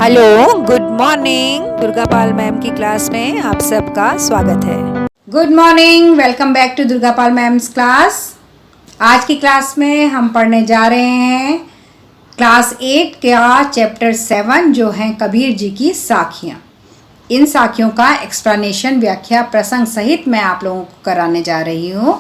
Hello, good morning. Durga Pal ma'am की class में आप सबका स्वागत है। Good morning, welcome back to Durga Pal ma'am's class. आज की क्लास में हम पढ़ने जा रहे हैं क्लास 8 का चैप्टर 7 जो है कबीर जी की साखियाँ। इन साखियों का एक्सप्लेनेशन, व्याख्या, प्रसंग सहित मैं आप लोगों को कराने जा रही हूँ।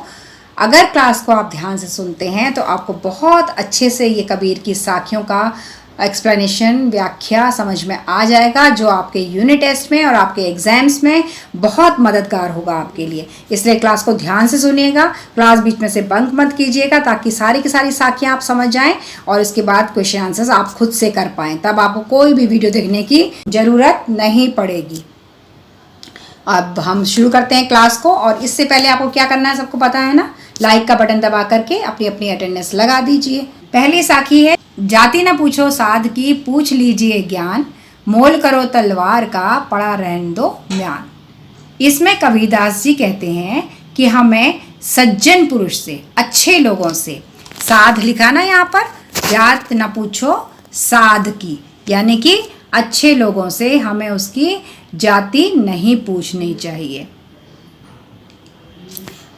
अगर क्लास को आप ध्यान से सुनते हैं तो आपको बहुत अच्छे से ये कबीर की साखियों का एक्सप्लेनेशन, व्याख्या समझ में आ जाएगा, जो आपके यूनिट टेस्ट में और आपके एग्जाम्स में बहुत मददगार होगा आपके लिए। इसलिए क्लास को ध्यान से सुनिएगा, क्लास बीच में से बंक मत कीजिएगा, ताकि सारी की सारी साखियाँ आप समझ जाएं और इसके बाद क्वेश्चन आंसर्स आप खुद से कर पाएँ। तब आपको कोई भी वीडियो देखने की ज़रूरत नहीं पड़ेगी। अब हम शुरू करते हैं क्लास को, और इससे पहले आपको क्या करना है सबको पता है ना। लाइक का बटन दबा करके अपनी अपनी अटेंडेंस लगा दीजिए। पहली साखी है, जाति न पूछो साध की, पूछ लीजिए ज्ञान, मोल करो तलवार का, पड़ा रहने दो म्यान। इसमें कबीरदास जी कहते हैं कि हमें सज्जन पुरुष से, अच्छे लोगों से, साध लिखा ना यहाँ पर, जात न पूछो साध की, यानी कि अच्छे लोगों से हमें उसकी जाति नहीं पूछनी चाहिए।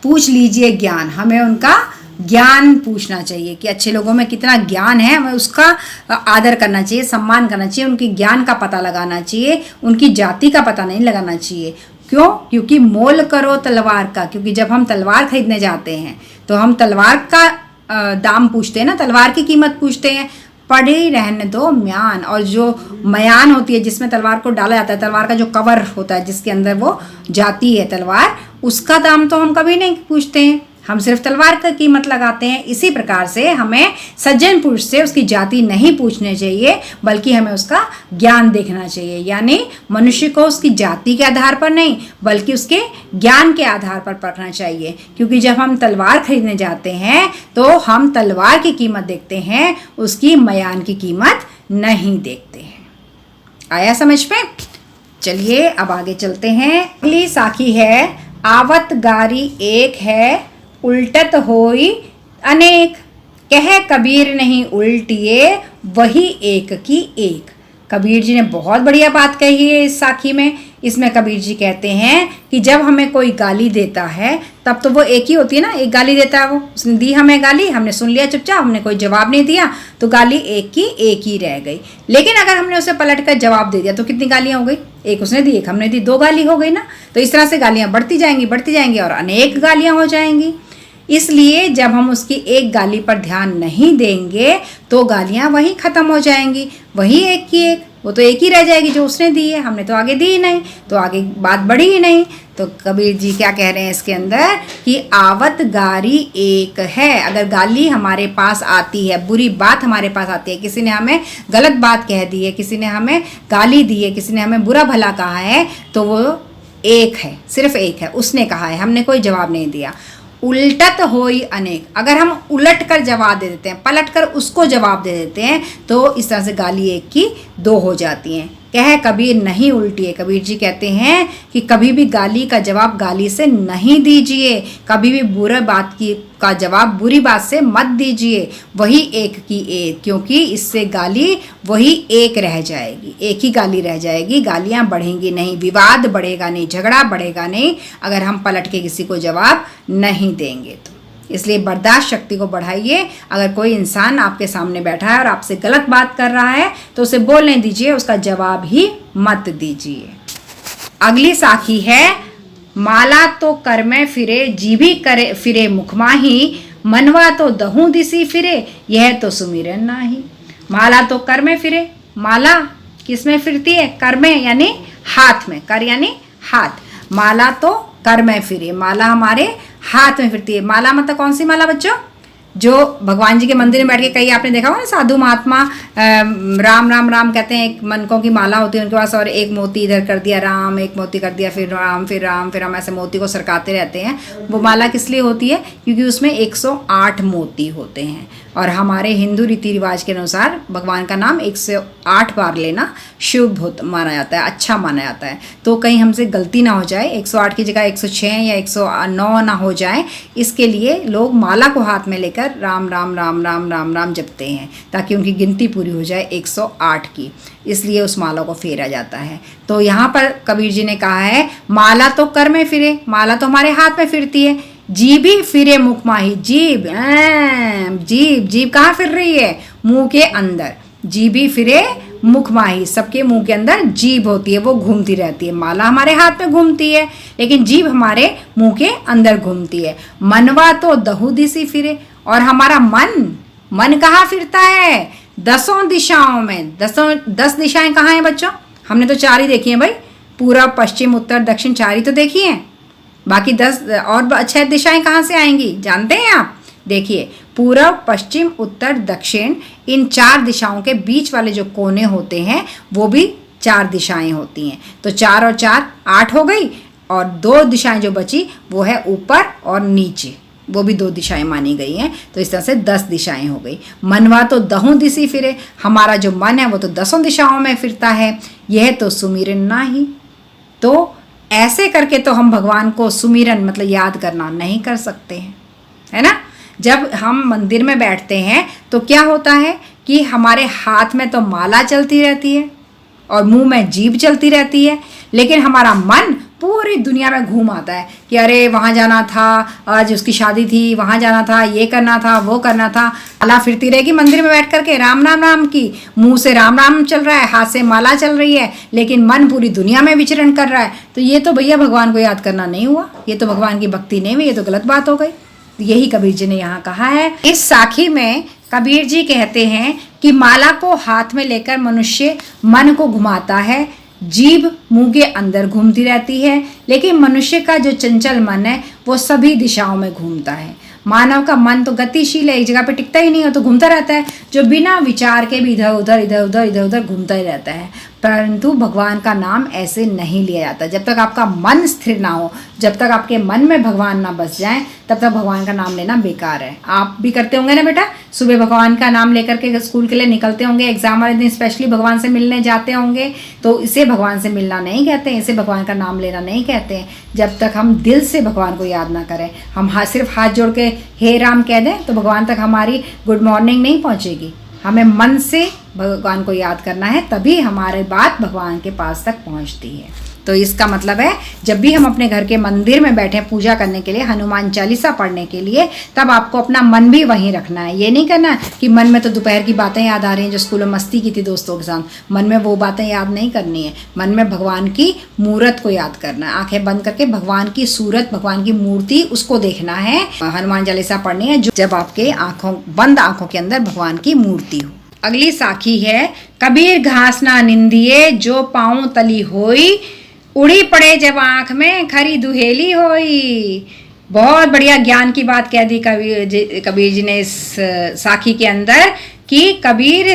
पूछ लीजिए ज्ञान, हमें उनका ज्ञान पूछना चाहिए कि अच्छे लोगों में कितना ज्ञान है, हमें उसका आदर करना चाहिए, सम्मान करना चाहिए, उनके ज्ञान का पता लगाना चाहिए, उनकी जाति का पता नहीं लगाना चाहिए। क्यों? क्योंकि मोल करो तलवार का, क्योंकि जब हम तलवार खरीदने जाते हैं तो हम तलवार का दाम पूछते हैं ना, तलवार की कीमत पूछते हैं। पड़े रहने दो म्यान, और जो मयान होती है जिसमें तलवार को डाला जाता है, तलवार का जो कवर होता है जिसके अंदर वो जाती है तलवार, उसका दाम तो हम कभी नहीं पूछते हैं, हम सिर्फ तलवार का कीमत लगाते हैं। इसी प्रकार से हमें सज्जन पुरुष से उसकी जाति नहीं पूछनी चाहिए, बल्कि हमें उसका ज्ञान देखना चाहिए। यानी मनुष्य को उसकी जाति के आधार पर नहीं, बल्कि उसके ज्ञान के आधार पर परखना चाहिए। क्योंकि जब हम तलवार खरीदने जाते हैं तो हम तलवार की कीमत देखते हैं, उसकी मयान की कीमत नहीं देखते हैं। आया समझ में? चलिए अब आगे चलते हैं। अगली साखी है, आवत गारी एक है, उल्टत होई अनेक, कह कबीर नहीं उल्टिए, वही एक की एक। कबीर जी ने बहुत बढ़िया बात कही है इस साखी में। इसमें कबीर जी कहते हैं कि जब हमें कोई गाली देता है तब तो वो एक ही होती है ना, एक गाली देता है, वो उसने दी हमें गाली, हमने सुन लिया चुपचाप, हमने कोई जवाब नहीं दिया, तो गाली एक की एक ही रह गई। लेकिन अगर हमने उसे पलट कर जवाब दे दिया तो कितनी गालियाँ हो गई? एक उसने दी, एक हमने दी, 2 गाली हो गई ना। तो इस तरह से गालियाँ बढ़ती जाएंगी और अनेक गालियाँ हो जाएंगी। इसलिए जब हम उसकी एक गाली पर ध्यान नहीं देंगे तो गालियाँ वहीं ख़त्म हो जाएंगी, वही एक की एक, वो तो एक ही रह जाएगी जो उसने दी है, हमने तो आगे दी ही नहीं, तो आगे बात बढ़ी ही नहीं। तो कबीर जी क्या कह रहे हैं इसके अंदर कि आवत गारी एक है। अगर गाली हमारे पास आती है, बुरी बात हमारे पास आती है, किसी ने हमें गलत बात कह दी है, किसी ने हमें गाली दी है, किसी ने हमें बुरा भला कहा है, तो वो एक है, सिर्फ एक है, उसने कहा है, हमने कोई जवाब नहीं दिया। उल्टत होई अनेक, अगर हम उलट कर जवाब दे देते हैं, पलट कर उसको जवाब दे देते हैं, तो इस तरह से गाली एक की 2 हो जाती हैं। कह कबीर नहीं उल्टिए, कबीर जी कहते हैं कि कभी भी गाली का जवाब गाली से नहीं दीजिए, कभी भी बुरे बात की का जवाब बुरी बात से मत दीजिए, वही एक की एक, क्योंकि इससे गाली वही एक रह जाएगी, एक ही गाली रह जाएगी, गालियाँ बढ़ेंगी नहीं, विवाद बढ़ेगा नहीं, झगड़ा बढ़ेगा नहीं, अगर हम पलट के किसी को जवाब नहीं देंगे तो। इसलिए बर्दाश्त शक्ति को बढ़ाइए। अगर कोई इंसान आपके सामने बैठा है और आपसे गलत बात कर रहा है तो उसे बोलने दीजिए, उसका जवाब ही मत दीजिए। अगली साखी है, माला तो कर में फिरे, जीभी करे फिरे मुख माही, मनवा तो दहू दिसी फिरे, यह तो सुमिरन नाही। माला तो कर में फिरे, माला किस में फिरती है? कर में, यानी हाथ में, कर यानी हाथ, माला तो कर में फिरे, माला हमारे हाथ में फिरती है। माला मतलब कौन सी माला बच्चों? जो भगवान जी के मंदिर में बैठ के, कई आपने देखा होगा ना, साधु महात्मा राम राम राम कहते हैं, एक मनकों की माला होती है उनके पास, और एक मोती इधर कर दिया राम, एक मोती कर दिया फिर राम, फिर राम, फिर हम, ऐसे मोती को सरकाते रहते हैं। वो माला किस लिए होती है? क्योंकि उसमें 108 मोती होते हैं, और हमारे हिंदू रीति रिवाज के अनुसार भगवान का नाम 108 बार लेना शुभ माना जाता है, अच्छा माना जाता है। तो कहीं हमसे गलती ना हो जाए, 108 की जगह 106 या 109 ना हो जाए, इसके लिए लोग माला को हाथ में लेकर लेकर राम राम राम राम राम राम जपते हैं ताकि उनकी गिनती पूरी हो जाए 108 की, इसलिए उस माला को फेरा जाता है। तो यहाँ पर कबीर जी ने कहा है माला तो कर में फिरे, माला तो हमारे हाथ में फिरती है, जीभी फिरे मुख माही, जीभ जीभ जीभ कहाँ फिर रही है? मुंह के अंदर। जीभी फिरे मुख माही, सबके मुंह के अंदर जीभ होती है, वो घूमती रहती है। माला हमारे हाथ में घूमती है लेकिन जीभ हमारे मुंह के अंदर घूमती है। मनवा तो दहु दिशी फिरे, और हमारा मन कहाँ फिरता है? 10 दिशाओं में। 10 दिशाएं कहाँ हैं बच्चों? हमने तो 4 ही देखी हैं भाई, पूरब पश्चिम उत्तर दक्षिण 4 ही तो देखी हैं। बाकी 10 और 6 दिशाएं कहाँ से आएंगी जानते हैं आप? देखिए, पूरब पश्चिम उत्तर दक्षिण, इन 4 दिशाओं के बीच वाले जो कोने होते हैं वो भी 4 दिशाएं होती हैं। तो 4 और 4 8 हो गई, और 2 दिशाएं जो बची वो है ऊपर और नीचे, वो भी 2 दिशाएं मानी गई हैं। तो इस तरह से 10 दिशाएं हो गई। मनवा तो दहु दिशी फिरे, हमारा जो मन है वो तो 10 दिशाओं में फिरता है। यह तो सुमिरन नाही, तो ऐसे करके तो हम भगवान को सुमिरन मतलब याद करना नहीं कर सकते हैं, है ना। जब हम मंदिर में बैठते हैं तो क्या होता है कि हमारे हाथ में तो माला चलती रहती है और मुंह में जीभ चलती रहती है, लेकिन हमारा मन पूरी दुनिया में घूम आता है कि अरे वहाँ जाना था, आज उसकी शादी थी, वहाँ जाना था, ये करना था, वो करना था। माला फिरती रहेगी मंदिर में बैठ करके, राम राम राम की, मुंह से राम राम चल रहा है, हाथ से माला चल रही है, लेकिन मन पूरी दुनिया में विचरण कर रहा है। तो ये तो भैया भगवान को याद करना नहीं हुआ, ये तो भगवान की भक्ति नहीं हुई, ये तो गलत बात हो गई। यही कबीर जी ने यहाँ कहा है। इस साखी में कबीर जी कहते हैं कि माला को हाथ में लेकर मनुष्य मन को घुमाता है, जीभ मुंह के अंदर घूमती रहती है, लेकिन मनुष्य का जो चंचल मन है वो सभी दिशाओं में घूमता है। मानव का मन तो गतिशील है, एक जगह पे टिकता ही नहीं है, तो घूमता रहता है, जो बिना विचार के भी इधर उधर घूमता ही रहता है। परंतु भगवान का नाम ऐसे नहीं लिया जाता। जब तक आपका मन स्थिर ना हो, जब तक आपके मन में भगवान ना बस जाए, तब तक भगवान का नाम लेना बेकार है। आप भी करते होंगे ना बेटा, सुबह भगवान का नाम लेकर के स्कूल के लिए निकलते होंगे, एग्जाम वाले दिन स्पेशली भगवान से मिलने जाते होंगे, तो इसे भगवान से मिलना नहीं कहते हैं, इसे भगवान का नाम लेना नहीं कहते हैं। जब तक हम दिल से भगवान को याद ना करें, हम सिर्फ हाथ जोड़ के हे राम कह दें, तो भगवान तक हमारी गुड मॉर्निंग नहीं पहुँचेगी। हमें मन से भगवान को याद करना है, तभी हमारी बात भगवान के पास तक पहुंचती है। तो इसका मतलब है जब भी हम अपने घर के मंदिर में बैठे पूजा करने के लिए, हनुमान चालीसा पढ़ने के लिए, तब आपको अपना मन भी वहीं रखना है। ये नहीं करना कि मन में तो दोपहर की बातें याद आ रही हैं जो स्कूल में मस्ती की थी दोस्तों के साथ, मन में वो बातें याद नहीं करनी है। मन में भगवान की मूरत को याद करना है, आंखें बंद करके भगवान की सूरत, भगवान की मूर्ति, उसको देखना है। हनुमान चालीसा पढ़नी है जब आपके बंद आंखों के अंदर भगवान की मूर्ति हो। अगली साखी है, कबीर घास ना निंदिए जो पाँव तली होई, उड़ी पड़े जब आंख में खरी दुहेली होई। बहुत बढ़िया ज्ञान की बात कह दी कबीर जी ने इस साखी के अंदर कि कबीर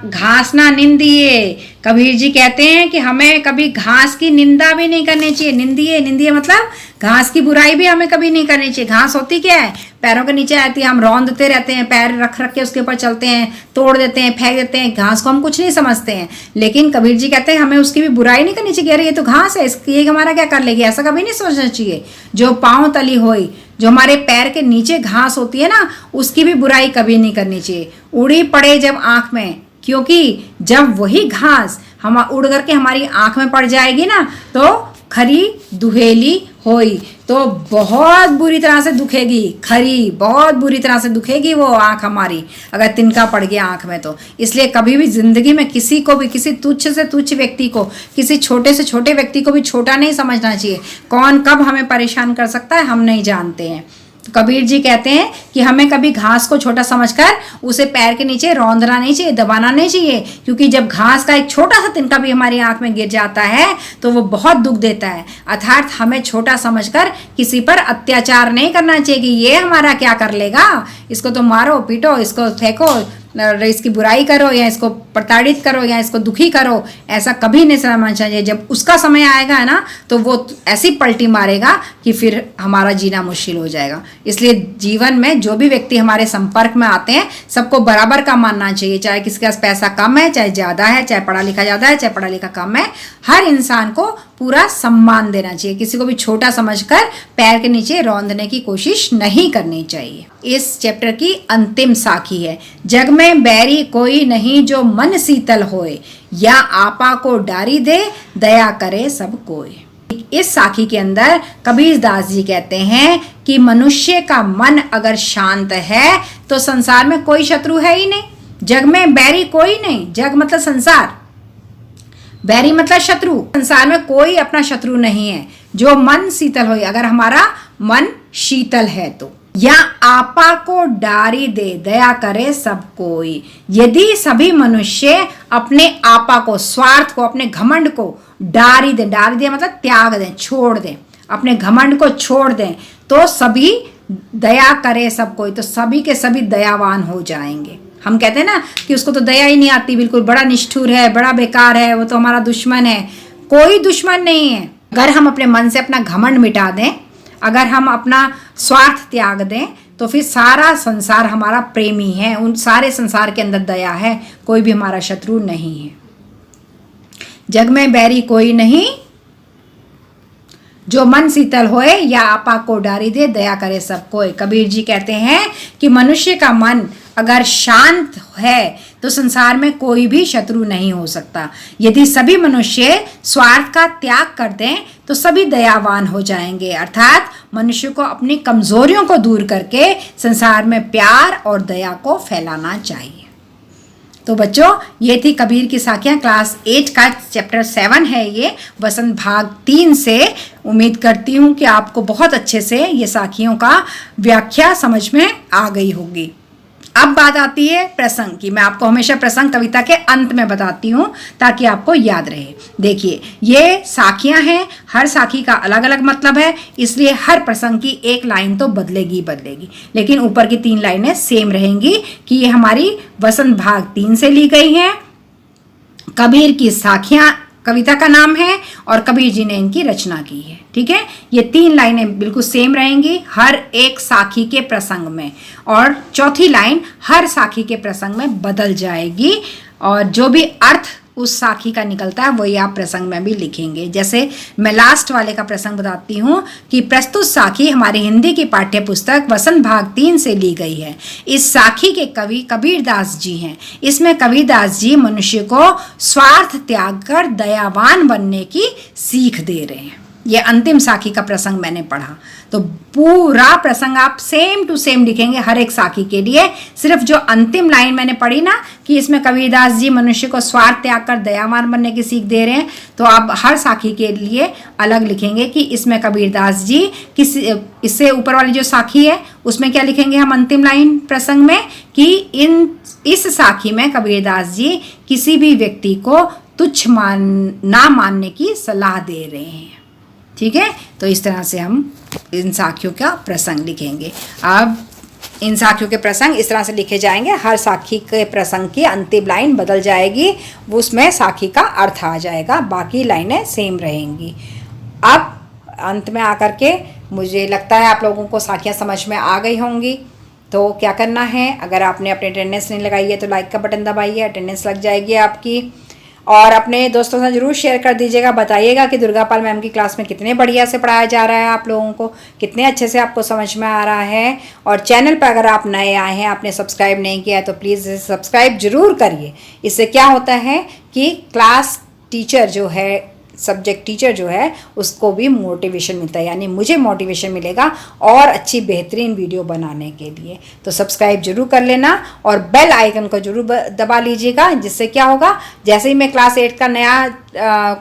घास ना निंदिए। कबीर जी कहते हैं कि हमें कभी घास की निंदा भी नहीं करनी चाहिए। निंदिए मतलब घास की बुराई भी हमें कभी नहीं करनी चाहिए। घास होती क्या है? पैरों के नीचे आती है, हम रौंदते रहते हैं, पैर रख रख के उसके ऊपर चलते हैं, तोड़ देते हैं, फेंक देते हैं। घास को हम कुछ नहीं समझते हैं, लेकिन कबीर जी कहते हैं हमें उसकी भी बुराई नहीं करनी चाहिए। अरे ये तो घास है, ये हमारा क्या कर लेगी, ऐसा कभी नहीं सोचना चाहिए। जो पाँव तली होई, जो हमारे पैर के नीचे घास होती है ना, उसकी भी बुराई कभी नहीं करनी चाहिए। उड़ी पड़े जब आँख में, क्योंकि जब वही घास हम उड़ करके हमारी आँख में पड़ जाएगी ना, तो खरी दुहेली होई, तो बहुत बुरी तरह से दुखेगी। खरी बहुत बुरी तरह से दुखेगी वो आँख हमारी, अगर तिनका पड़ गया आँख में तो। इसलिए कभी भी जिंदगी में किसी को भी, किसी तुच्छ से तुच्छ व्यक्ति को, किसी छोटे से छोटे व्यक्ति को भी छोटा नहीं समझना चाहिए। कौन कब हमें परेशान कर सकता है हम नहीं जानते हैं। तो कबीर जी कहते हैं कि हमें कभी घास को छोटा समझकर उसे पैर के नीचे रौंदना नहीं चाहिए, दबाना नहीं चाहिए, क्योंकि जब घास का एक छोटा सा तिनका भी हमारी आंख में गिर जाता है तो वो बहुत दुख देता है। अर्थात हमें छोटा समझकर किसी पर अत्याचार नहीं करना चाहिए कि ये हमारा क्या कर लेगा, इसको तो मारो पीटो, इसको फेंको, इसकी बुराई करो या इसको प्रताड़ित करो या इसको दुखी करो, ऐसा कभी नहीं समझना चाहिए। जब उसका समय आएगा ना तो वो ऐसी पलटी मारेगा कि फिर हमारा जीना मुश्किल हो जाएगा। इसलिए जीवन में जो भी व्यक्ति हमारे संपर्क में आते हैं सबको बराबर का मानना चाहिए, चाहे किसी के पास पैसा कम है चाहे ज़्यादा है, चाहे पढ़ा लिखा ज़्यादा है चाहे पढ़ा लिखा कम है, हर इंसान को पूरा सम्मान देना चाहिए। किसी को भी छोटा समझकर पैर के नीचे रौंदने की कोशिश नहीं करनी चाहिए। इस चैप्टर की अंतिम साखी है, जग में बैरी कोई नहीं जो मन शीतल होए, या आपा को डारी दे दया करे सब कोई। इस साखी के अंदर कबीर दास जी कहते हैं कि मनुष्य का मन अगर शांत है तो संसार में कोई शत्रु है ही नहीं। जग में बैरी कोई नहीं, जग मतलब संसार, बैरी मतलब शत्रु, संसार में कोई अपना शत्रु नहीं है। जो मन शीतल हो, अगर हमारा मन शीतल है तो, या आपा को डारी दे दया करे सब कोई। यदि सभी मनुष्य अपने आपा को, स्वार्थ को, अपने घमंड को डारी दे, डारी दे मतलब त्याग दें, छोड़ दें, अपने घमंड को छोड़ दें, तो सभी दया करे सब कोई, तो सभी के सभी दयावान हो जाएंगे। हम कहते हैं ना कि उसको तो दया ही नहीं आती, बिल्कुल बड़ा निष्ठुर है, बड़ा बेकार है, वो तो हमारा दुश्मन है। कोई दुश्मन नहीं है। अगर हम अपने मन से अपना घमंड मिटा दें, अगर हम अपना स्वार्थ त्याग दें, तो फिर सारा संसार हमारा प्रेमी है, उन सारे संसार के अंदर दया है, कोई भी हमारा शत्रु नहीं है। जग में बैरी कोई नहीं जो मन शीतल होए, या आपा को डारी दे दया करे सब कोई। कबीर जी कहते हैं कि मनुष्य का मन अगर शांत है तो संसार में कोई भी शत्रु नहीं हो सकता। यदि सभी मनुष्य स्वार्थ का त्याग कर दें तो सभी दयावान हो जाएंगे, अर्थात मनुष्य को अपनी कमजोरियों को दूर करके संसार में प्यार और दया को फैलाना चाहिए। तो बच्चों, ये थी कबीर की साखियाँ, क्लास 8 का चैप्टर 7 है ये, वसंत भाग 3 से। उम्मीद करती हूँ कि आपको बहुत अच्छे से ये साखियों का व्याख्या समझ में आ गई होगी। अब बात आती है प्रसंग की। मैं आपको हमेशा प्रसंग कविता के अंत में बताती हूँ ताकि आपको याद रहे। देखिए, ये साखियाँ हैं, हर साखी का अलग अलग मतलब है, इसलिए हर प्रसंग की एक लाइन तो बदलेगी, लेकिन ऊपर की 3 लाइनें सेम रहेंगी कि ये हमारी वसंत भाग 3 से ली गई हैं। कबीर की साखियाँ कविता का नाम है और कबीर जी ने इनकी रचना की है। ठीक है, ये 3 लाइनें बिल्कुल सेम रहेंगी हर एक साखी के प्रसंग में, और चौथी लाइन हर साखी के प्रसंग में बदल जाएगी, और जो भी अर्थ उस साखी का निकलता है वही आप प्रसंग में भी लिखेंगे। जैसे मैं लास्ट वाले का प्रसंग बताती हूँ कि प्रस्तुत साखी हमारी हिंदी की पाठ्य पुस्तक वसंत भाग 3 से ली गई है। इस साखी के कवि कबीर दास जी हैं। इसमें कबीर दास जी मनुष्य को स्वार्थ त्याग कर दयावान बनने की सीख दे रहे हैं। ये अंतिम साखी का प्रसंग मैंने पढ़ा, तो पूरा प्रसंग आप सेम टू सेम लिखेंगे हर एक साखी के लिए। सिर्फ जो अंतिम लाइन मैंने पढ़ी ना कि इसमें कबीरदास जी मनुष्य को स्वार्थ त्याग कर दयावान बनने की सीख दे रहे हैं, तो आप हर साखी के लिए अलग लिखेंगे कि इसमें कबीरदास जी इससे ऊपर वाली जो साखी है उसमें क्या लिखेंगे हम अंतिम लाइन प्रसंग में कि इस साखी में कबीरदास जी किसी भी व्यक्ति को तुच्छ ना मानने की सलाह दे रहे हैं। ठीक है, तो इस तरह से हम इन साखियों का प्रसंग लिखेंगे। अब इन साखियों के प्रसंग इस तरह से लिखे जाएंगे, हर साखी के प्रसंग की अंतिम लाइन बदल जाएगी, उसमें साखी का अर्थ आ जाएगा, बाकी लाइनें सेम रहेंगी। अब अंत में आकर के मुझे लगता है आप लोगों को साखियाँ समझ में आ गई होंगी। तो क्या करना है, अगर आपने अपनी अटेंडेंस नहीं लगाई है तो लाइक का बटन दबाइए, अटेंडेंस लग जाएगी आपकी। और अपने दोस्तों से ज़रूर शेयर कर दीजिएगा, बताइएगा कि दुर्गापाल मैम की क्लास में कितने बढ़िया से पढ़ाया जा रहा है, आप लोगों को कितने अच्छे से आपको समझ में आ रहा है। और चैनल पर अगर आप नए आए हैं, आपने सब्सक्राइब नहीं किया है तो प्लीज़ सब्सक्राइब ज़रूर करिए। इससे क्या होता है कि क्लास टीचर जो है, सब्जेक्ट टीचर जो है, उसको भी मोटिवेशन मिलता है, यानी मुझे मोटिवेशन मिलेगा और अच्छी बेहतरीन वीडियो बनाने के लिए। तो सब्सक्राइब जरूर कर लेना और बेल आइकन को जरूर दबा लीजिएगा, जिससे क्या होगा, जैसे ही मैं क्लास 8 का नया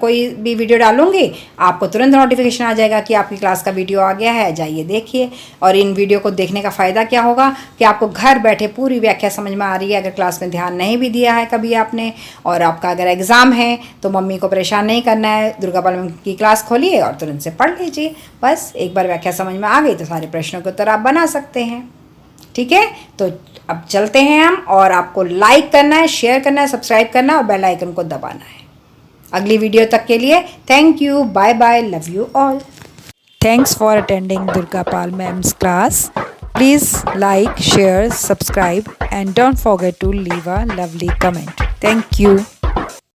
कोई भी वीडियो डालूंगी आपको तुरंत नोटिफिकेशन आ जाएगा कि आपकी क्लास का वीडियो आ गया है, जाइए देखिए। और इन वीडियो को देखने का फ़ायदा क्या होगा कि आपको घर बैठे पूरी व्याख्या समझ में आ रही है। अगर क्लास में ध्यान नहीं भी दिया है कभी आपने, और आपका अगर एग्ज़ाम है तो मम्मी को परेशान नहीं करना है, दुर्गापाल मैम की क्लास खोलिए और तुरंत से पढ़ लीजिए। बस एक बार व्याख्या समझ में आ गई तो सारे प्रश्नों के उत्तर आप बना सकते हैं। ठीक है, तो अब चलते हैं हम, और आपको लाइक करना है, शेयर करना है, सब्सक्राइब करना है और बेल आइकन को दबाना है। अगली वीडियो तक के लिए thank you, bye bye, love you all. Thanks for attending Durga Pal Ma'am's class. Please like, share, subscribe and don't forget to leave a lovely comment. Thank you.